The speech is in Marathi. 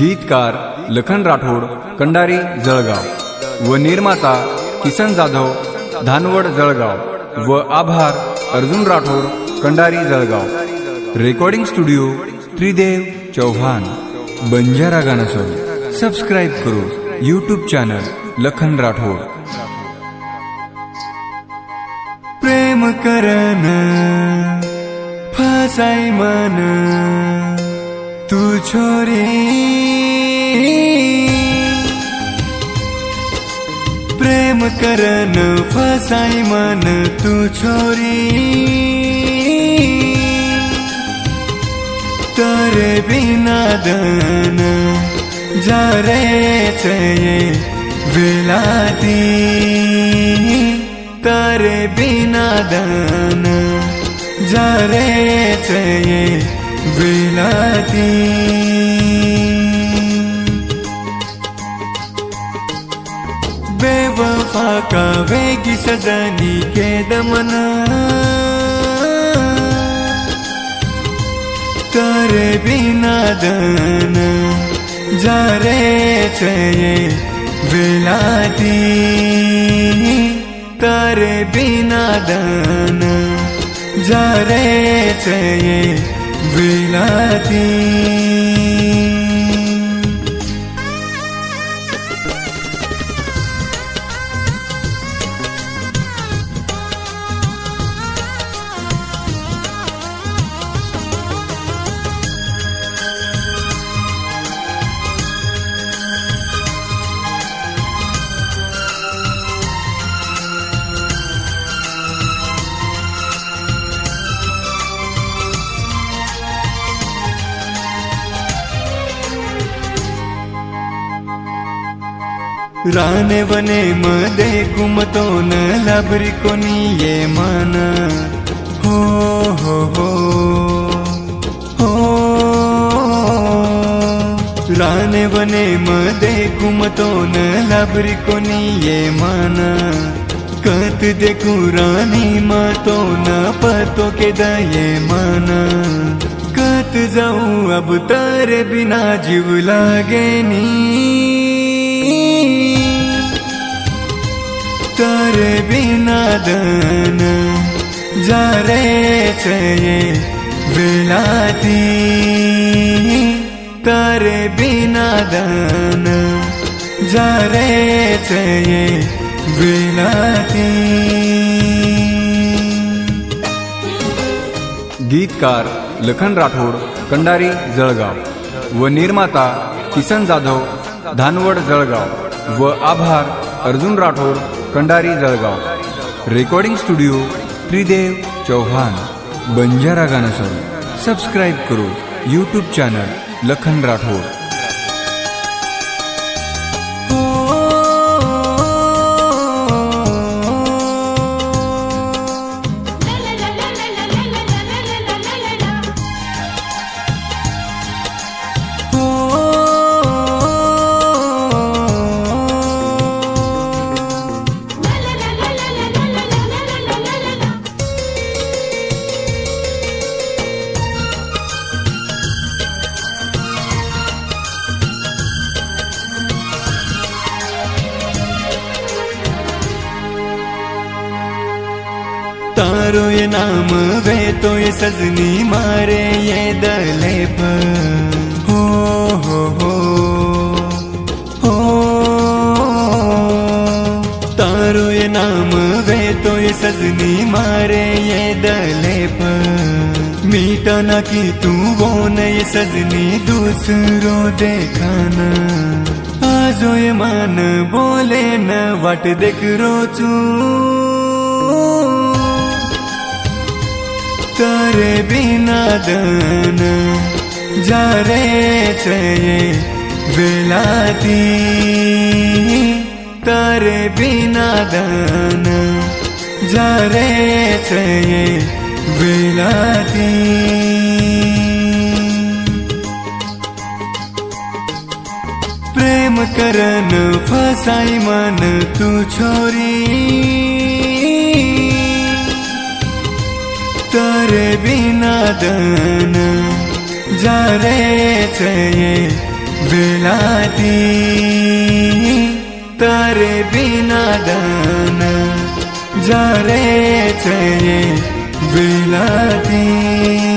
गीतकार लखन राठोड कंडारी जळगाव व निर्माता किसन जाधव धानवड जळगाव व आभार अर्जुन राठोड कंडारी जळगाव। रेकॉर्डिंग स्टुडिओ त्रिदेव चौहान बंजारा गानसोल। सबस्क्राइब करो यूट्यूब चॅनल लखन राठोड। प्रेम करन फसाई मन तू छोरी, प्रेम करन फसाई मन तू छोरी, तारे बिना दन जा रे ये वेलाती, तारे बिना दन जा रे ये वेलाती। बेवफा का वेगी सजनी के दमन, तारे बिना दन जा रे ये वेलाती, तारे बिना दन जा रे ये वेलाती। राने बने मध्ये घुमतो न लाभरी कोणी ये मन, हो हो हो हो। राने बने मध्ये घुमतो न लाभरी कोणी ये मन, कत देखू रानी मतो न पतो के दये मन, कत जाऊं अब तारे बिना जीव लागे नी, तारे बिना दन जा रे ये वेलाती, तारे बिना दन जा रे ये वेलाती। गीतकार लखन राठोड कंडारी जळगाव व निर्माता किसन जाधव धानवड जळगाव व आभार अर्जुन राठोड कंडारी जळगाव। रेकॉर्डिंग स्टुडिओ त्रिदेव चौहान बंजारा गानसोल। सबस्क्राइब करो यूट्यूब चॅनल लखन राठोड। तारो ये नाम वे तो ये सजनी मारे ये दलेप, हो हो हो हो। तारो ये नाम वे तो ये सजनी मारे ये दलेप, मीठा की तू वो न ये सजनी दूसरों देखाना, आजो ये मन बोले न वाट देख रोचू, तारे बिना दन जा रे ये वेलाती, तारे बिना दन जा रे ये वेलाती। प्रेम करन फसाई मन तू छोरी, तारे बिना दन जा रे ये बेलाती तारे बिना दान जा रे छे बेलाती।